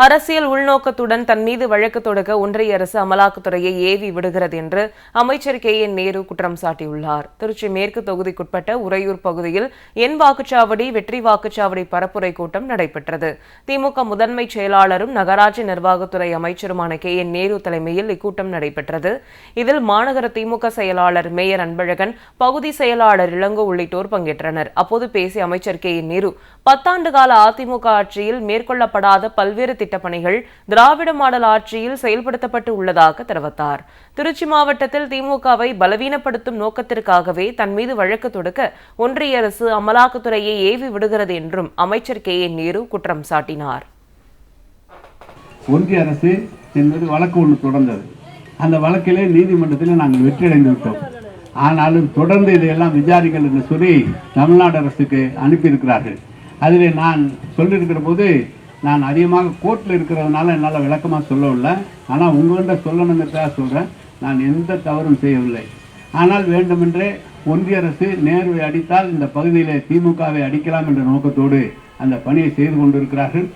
அரசியல் உள்நோக்கத்துடன் தன் மீது வழக்கு தொடுக்க ஒன்றிய அரசு அமலாக்கத்துறையை ஏவி விடுகிறது என்று அமைச்சர் நேரு குற்றம் சாட்டியுள்ளார். திருச்சி மேற்கு தொகுதிக்குட்பட்ட உறையூர் பகுதியில் என் வாக்குச்சாவடி வெற்றி வாக்குச்சாவடி பரப்புரை கூட்டம் நடைபெற்றது. திமுக முதன்மை செயலாளரும் நகராட்சி நிர்வாகத்துறை அமைச்சருமான நேரு தலைமையில் இக்கூட்டம் நடைபெற்றது. இதில் மாநகர திமுக செயலாளர் மேயர் அன்பழகன், பகுதி செயலாளர் இளங்கோ உள்ளிட்டோர் பங்கேற்றனர். அப்போது பேசிய அமைச்சர் நேரு 10 ஆண்டு கால அதிமுக ஆட்சியில் மேற்கொள்ளப்படாத பல்வேறு திட்டப்பணிகள் திராவிட மாடல் ஆட்சியில் செயல்படுத்தப்பட்டு உள்ளதாக தெரிவித்தார். திருச்சி மாவட்டத்தில் திமுகவை பலவீனப்படுத்தும் நோக்கத்திற்காகவே தன் மீது வழக்கு தொடுக்க ஒன்றிய அரசு அமலாக்கத்துறையை ஏவி விடுகிறது என்றும் அமைச்சர் நேரு குற்றம் சாட்டினார். ஒன்றிய அரசு என்பது வழக்கு ஒன்று தொடர்ந்தது. அந்த வழக்கிலே நீதிமன்றத்தில் நாங்கள் வெற்றியடைந்து விட்டோம். ஆனாலும் தொடர்ந்து இதையெல்லாம் விசாரிகள் என்று சொல்லி தமிழ்நாடு அரசுக்கு அனுப்பியிருக்கிறார்கள். அதில் நான் சொல்லியிருக்கிற போது நான் அதிகமாக கோர்ட்டில் இருக்கிறதுனால என்னால் விளக்கமாக சொல்லவில்லை. ஆனால் உங்கள்கிட்ட சொல்லணுங்கிறதாக சொல்கிறேன். நான் எந்த தவறும் செய்யவில்லை. ஆனால் வேண்டுமென்றே ஒன்றிய அரசு நேருவை அடித்தால் இந்த பகுதியில் திமுகவை அடிக்கலாம் என்ற நோக்கத்தோடு அந்த பணியை செய்து கொண்டிருக்கிறார்கள்.